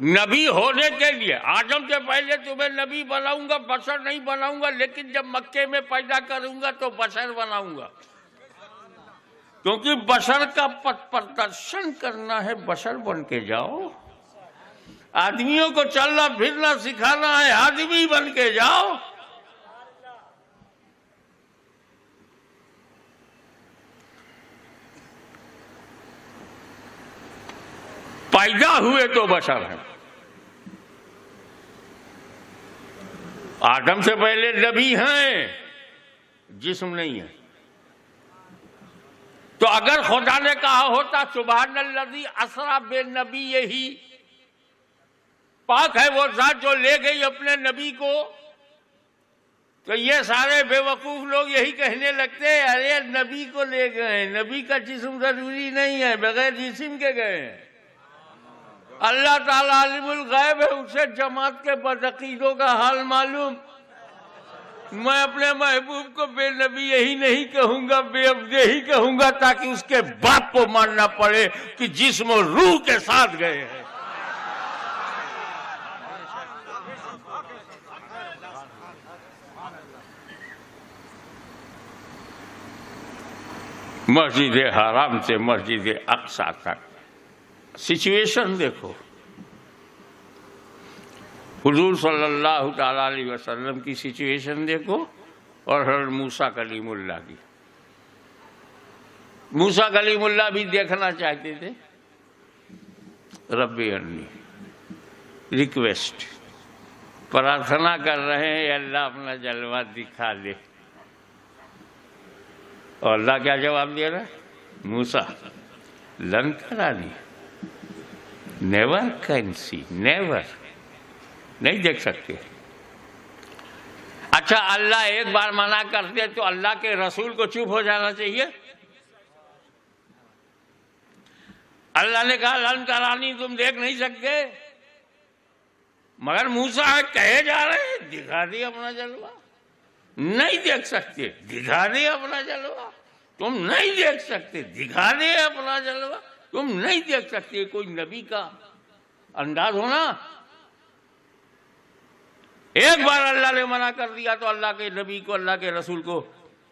نبی ہونے کے لیے آدم سے پہلے تمہیں نبی بناؤں گا، بشر نہیں بناؤں گا، لیکن جب مکے میں پیدا کروں گا تو بشر بناؤں گا، کیونکہ بشر کا پتھ پردرشن کرنا ہے۔ بشر بن کے جاؤ، آدمیوں کو چلنا پھرنا سکھانا ہے، آدمی بن کے جاؤ۔ پیدا ہوئے تو بشر ہیں، آدم سے پہلے نبی ہیں، جسم نہیں ہے۔ تو اگر خدا نے کہا ہوتا سبحان الذی اسریٰ بنبیہ، پاک ہے وہ ذات جو لے گئی اپنے نبی کو، تو یہ سارے بے وقوف لوگ یہی کہنے لگتے ارے نبی کو لے گئے، نبی کا جسم ضروری نہیں ہے، بغیر جسم کے گئے ہیں۔ اللہ تعالیٰ عالم الغیب ہے، اسے جماعت کے بدعقیدوں کا حال معلوم۔ میں اپنے محبوب کو بے نبی یہی نہیں کہوں گا، بے عبدہ ہی کہوں گا، تاکہ اس کے باپ کو ماننا پڑے کہ جسم و روح کے ساتھ گئے ہیں۔ مسجد حرام سے مسجد اقصی تک سچویشن دیکھو، حضور صلی اللہ تعالیٰ علیہ وسلم کی سچویشن دیکھو، اور حضرت موسیٰ کلیم اللہ کی۔ موسیٰ کلیم اللہ بھی دیکھنا چاہتے تھے، رب ارنی، ریکویسٹ، پرارتھنا کر رہے ہیں اللہ اپنا جلوہ دکھا دے، اور اللہ کیا جواب دے رہا ہے؟ موسیٰ لن ترانی، نیور کین سی، نیور، نہیں دیکھ سکتے۔ اچھا اللہ ایک بار منع کرتے تو اللہ کے رسول کو چپ ہو جانا چاہیے؟ اللہ نے کہا لن ترانی، تم دیکھ نہیں سکتے، مگر موسیٰ کہے جا رہے ہیں دکھا دے اپنا جلوہ، نہیں دیکھ سکتے دکھا دے اپنا جلوہ، تم نہیں دیکھ سکتے دکھا دے اپنا جلوہ، تم نہیں دیکھ سکتے۔ کوئی نبی کا انداز ہونا، ایک بار اللہ نے منع کر دیا تو اللہ کے نبی کو، اللہ کے رسول کو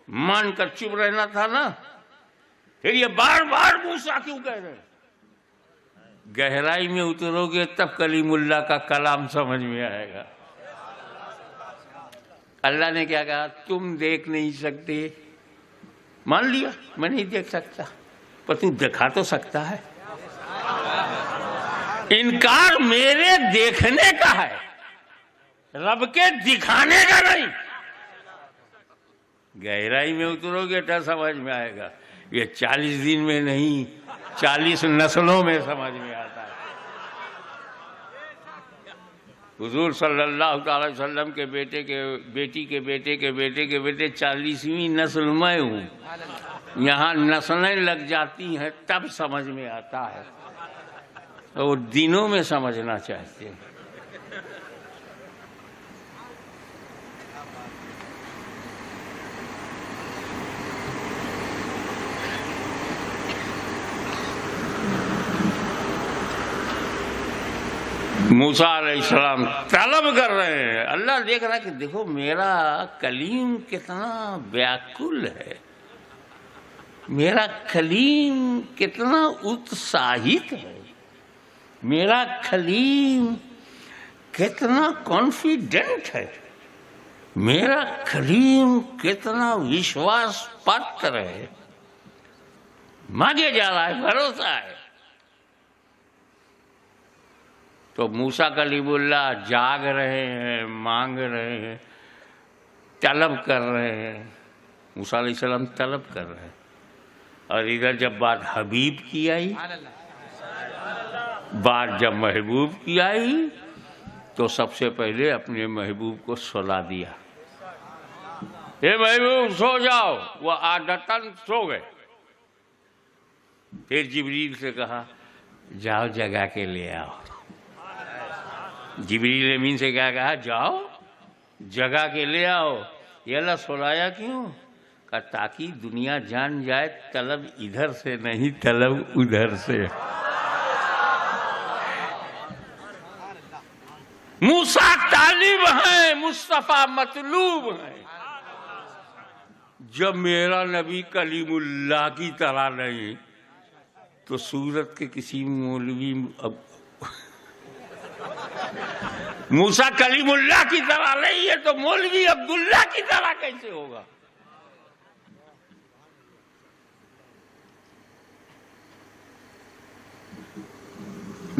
مان کر چپ رہنا تھا نا۔ پھر یہ بار بار موسیٰ کیوں کہہ رہے ہیں؟ گہرائی میں اترو گے تب کلیم اللہ کا کلام سمجھ میں آئے گا۔ اللہ نے کیا کہا؟ تم دیکھ نہیں سکتے، مان لیا میں نہیں دیکھ سکتا، پر تو دکھا تو سکتا ہے۔ انکار میرے دیکھنے کا ہے، رب کے دکھانے کا نہیں۔ گہرائی میں اترو گے تو سمجھ میں آئے گا، یہ 40 دن میں نہیں 40 نسلوں میں سمجھ میں آتا ہے۔ حضور صلی اللہ تعالی وسلم کے بیٹے کے بیٹی کے بیٹے کے بیٹے کے بیٹے 40ویں نسل میں ہوں، یہاں نسلیں لگ جاتی ہیں تب سمجھ میں آتا ہے، وہ دنوں میں سمجھنا چاہتے ہیں۔ موسیٰ علیہ السلام طلب کر رہے ہیں، اللہ دیکھ رہا ہے کہ دیکھو میرا کلیم کتنا بیاکل ہے، میرا کلیم کتنا اتساہت ہے، میرا کلیم کتنا کانفیڈنٹ ہے، میرا کلیم کتنا وشواس پاتر ہے، مانگے جا رہا ہے، بھروسہ ہے۔ تو موسیٰ کلیم اللہ جاگ رہے ہیں، مانگ رہے ہیں، طلب کر رہے ہیں، موسیٰ علیہ السلام طلب کر رہے ہیں، اور ادھر جب بات حبیب کی آئی، بات جب محبوب کی آئی تو سب سے پہلے اپنے محبوب کو سلا دیا، اے محبوب سو جاؤ، وہ عادتاً سو گئے۔ پھر جبریل سے کہا جاؤ جگا کے لے آؤ، جبریل امین سے کیا کہا؟ جاؤ جگہ کے لے آؤ۔ یہ اللہ سلایا کیوں؟ کہ تاکہ دنیا جان جائے طلب ادھر سے نہیں، طلب ادھر سے۔ موسیٰ طالب ہیں، مصطفیٰ مطلوب ہیں. جب میرا نبی کلیم اللہ کی طرح نہیں تو سورت کے کسی مولوی موسیٰ کلیم اللہ کی طرح نہیں ہے تو مولوی عبداللہ کی طرح کیسے ہوگا؟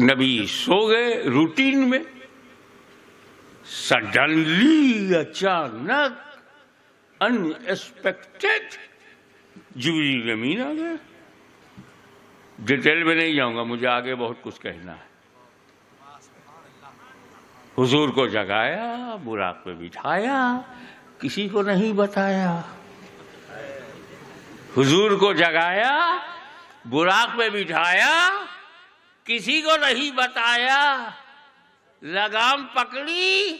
نبی سو گئے روٹین میں، سڈنلی اچانک ان ایکسپیکٹڈ جبریل امین آ گئے. ڈیٹیل میں نہیں جاؤں گا، مجھے آگے بہت کچھ کہنا ہے. حضور کو جگایا، براق پہ بٹھایا، کسی کو نہیں بتایا. حضور کو جگایا، براق پہ بٹھایا، کسی کو نہیں بتایا. لگام پکڑی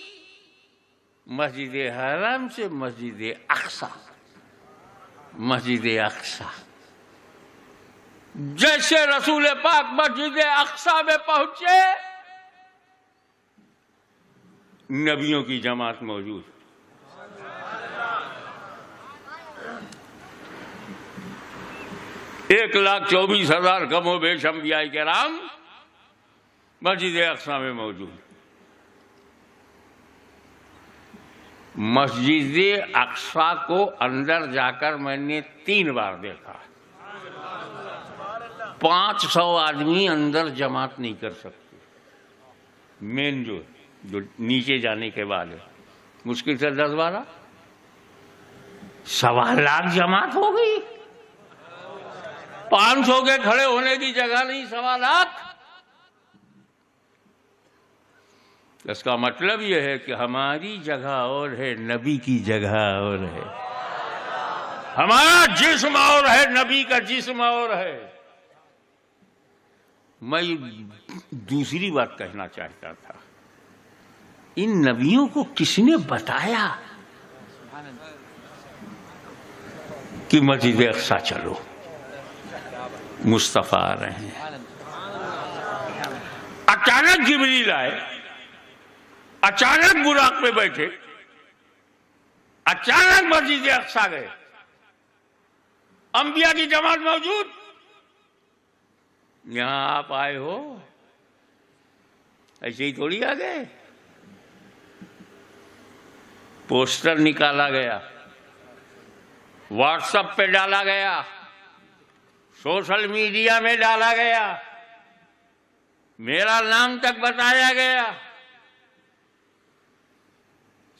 مسجد حرم سے مسجد اقصی. مسجد اقصی جیسے رسول پاک مسجد اقصی میں پہنچے، نبیوں کی جماعت موجود. 1,24,000 کم و بیش انبیاء کرام مسجد اقصی میں موجود. مسجد اقصی کو اندر جا کر میں نے 3 بار دیکھا. 500 آدمی اندر جماعت نہیں کر سکتے. مین جو نیچے جانے کے بعد ہے، مشکل سے 10-12 1.25 جماعت ہو گئی. 500 کے کھڑے ہونے کی جگہ نہیں، 1.25. اس کا مطلب یہ ہے کہ ہماری جگہ اور ہے، نبی کی جگہ اور ہے. ہمارا جسم اور ہے، نبی کا جسم اور ہے. میں دوسری بات کہنا چاہتا تھا، ان نبیوں کو کس نے بتایا کہ مسجد اقصی چلو، مصطفیٰ آ رہے ہیں. اچانک جبریل آئے، اچانک براق پہ بیٹھے، اچانک مسجد اقصی گئے. انبیاء کی جماعت موجود. یہاں آپ آئے ہو ایسے ہی تھوڑی آ گئے. پوسٹر نکالا گیا، واٹس ایپ پہ ڈالا گیا، سوشل میڈیا میں ڈالا گیا، میرا نام تک بتایا گیا،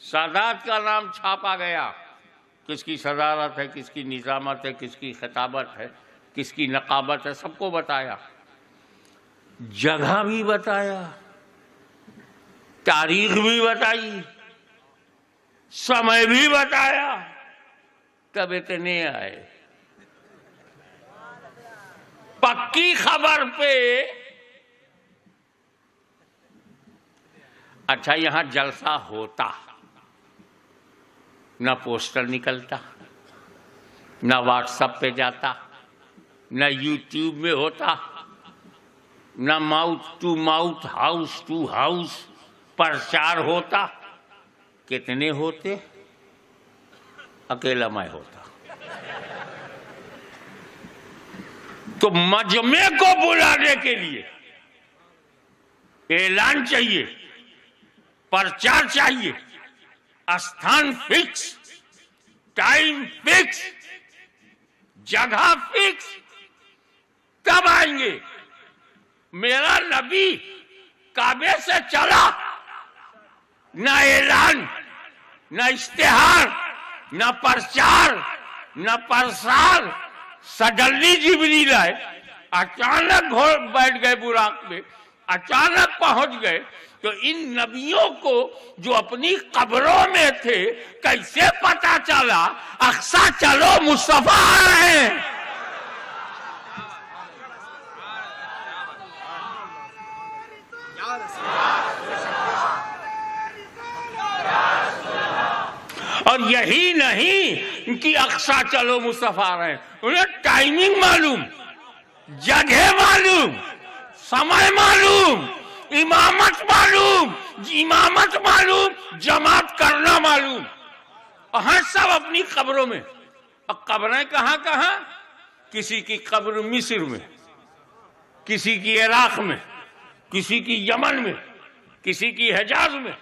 سادات کا نام چھاپا گیا. کس کی صدارت ہے، کس کی نظامت ہے، کس کی خطابت ہے، کس کی نقابت ہے، سب کو بتایا. جگہ بھی بتایا، تاریخ بھی بتائی، سمے بھی بتایا. تب اتنے آئے. پکی خبر پہ. اچھا یہاں جلسہ ہوتا، نہ پوسٹر نکلتا، نہ واٹس ایپ پہ جاتا، نہ یوٹیوب میں ہوتا، نہ mouth to mouth, house to house پرچار ہوتا. کتنے ہوتے؟ اکیلا میں ہوتا. تو مجمع کو بلانے کے لیے اعلان چاہیے، پرچار چاہیے، استھان فکس، ٹائم فکس، جگہ فکس، تب آئیں گے. میرا نبی کعبے سے چلا، نہ اعلان، نہ اشتہار، نہ پرچار، نہ پرسار. سڈنلی جبریل آئے، اچانک بیٹھ گئے براق میں، اچانک پہنچ گئے. تو ان نبیوں کو جو اپنی قبروں میں تھے کیسے پتا چلا اقصی چلو مصطفیٰ آ رہے ہیں؟ اور یہی نہیں کہ اقصی چلو مصطفیٰ آ رہے ہیں، انہیں ٹائمنگ معلوم، جگہ معلوم، سمے معلوم، امامت معلوم. امام امامت معلوم، جماعت کرنا معلوم، اور ہیں سب اپنی قبروں میں۔ اب قبریں کہاں کہاں؟ کسی کی قبر مصر میں، کسی کی عراق میں، کسی کی یمن میں، کسی کی حجاز میں،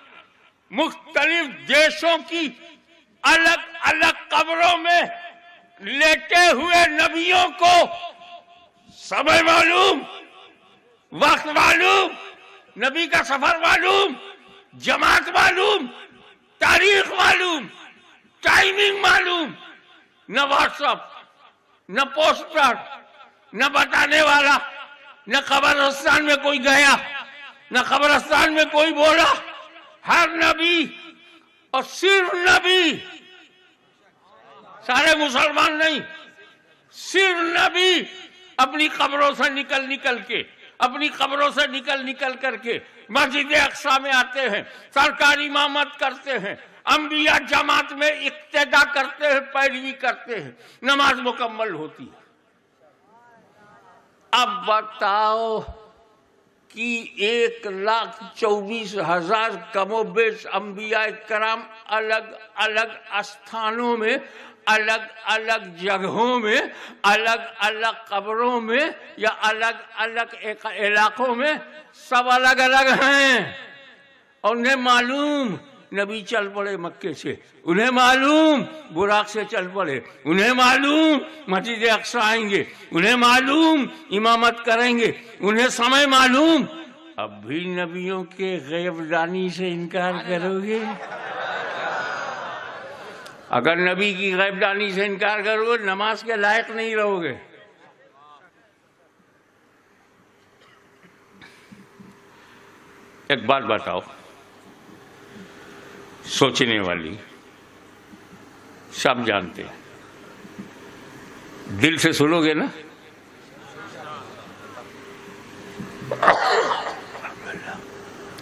مختلف دیشوں کی الگ الگ قبروں میں لیٹے ہوئے نبیوں کو سمے معلوم، وقت معلوم، نبی کا سفر معلوم، جماعت معلوم، تاریخ معلوم، ٹائمنگ معلوم، نہ واٹس ایپ، نہ پوسٹر، نہ بتانے والا، نہ قبرستان میں کوئی گیا، نہ قبرستان میں کوئی بولا، ہر نبی اور صرف نبی، سارے مسلمان نہیں، صرف نبی اپنی قبروں سے نکل کے، اپنی قبروں سے نکل کر کے مسجد اقصی میں آتے ہیں، سرکاری امامت کرتے ہیں، انبیاء جماعت میں اقتدا کرتے ہیں، پیروی کرتے ہیں، نماز مکمل ہوتی ہے۔ اب بتاؤ کہ 1,24,000 کم و بیش انبیاء کرام الگ الگ استھانوں میں، الگ الگ جگہوں میں، الگ الگ قبروں میں یا الگ الگ علاقوں میں، سب الگ الگ ہیں، اور انہیں معلوم نبی چل پڑے مکے سے، انہیں معلوم براق سے چل پڑے، انہیں معلوم مسجد اقصی آئیں گے، انہیں معلوم امامت کریں گے، انہیں سمے معلوم۔ اب بھی نبیوں کے غیب دانی سے انکار کرو گے؟ اگر نبی کی غیب دانی سے انکار کرو گے نماز کے لائق نہیں رہو گے۔ ایک بات بتاؤ سوچنے والی، سب جانتے ہیں، دل سے سنو گے نا؟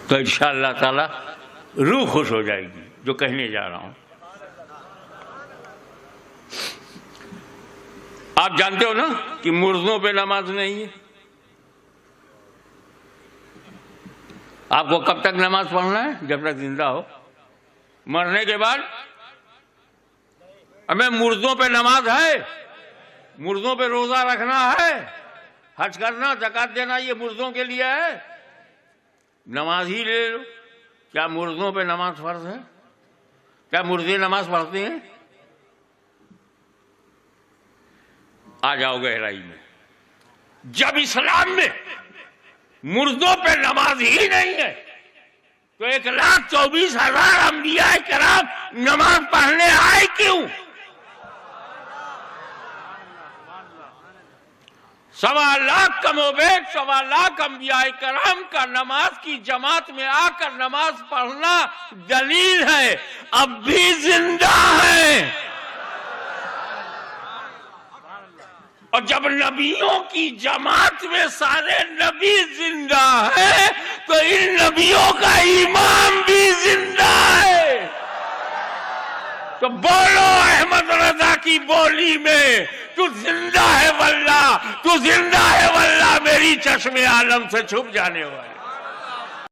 تو انشاءاللہ تعالی روح خوش ہو جائے گی جو کہنے جا رہا ہوں۔ آپ جانتے ہو نا کہ مردوں پہ نماز نہیں ہے۔ آپ کو کب تک نماز پڑھنا ہے؟ جب تک زندہ ہو۔ مرنے کے بعد ہمیں مردوں پہ نماز ہے، مردوں پہ روزہ رکھنا ہے، حج کرنا، زکات دینا، یہ مردوں کے لیے ہے۔ نماز ہی لے لو، کیا مردوں پہ نماز فرض ہے؟ کیا مردے نماز پڑھتے ہیں؟ آ جاؤ گہرائی میں۔ جب اسلام میں مردوں پہ نماز ہی نہیں ہے تو 1,24,000 انبیاء کرام نماز پڑھنے آئے کیوں؟ 1.25 لاکھ کم و بیش 1.25 لاکھ انبیاء کرام کا نماز کی جماعت میں آ کر نماز پڑھنا دلیل ہے اب بھی زندہ ہے۔ اور جب نبیوں کی جماعت میں سارے نبی زندہ ہیں تو ان نبیوں کا امام بھی زندہ ہے۔ تو بولو احمد رضا کی بولی میں، تو زندہ ہے واللہ، تو زندہ ہے واللہ، میری چشم عالم سے چھپ جانے والی۔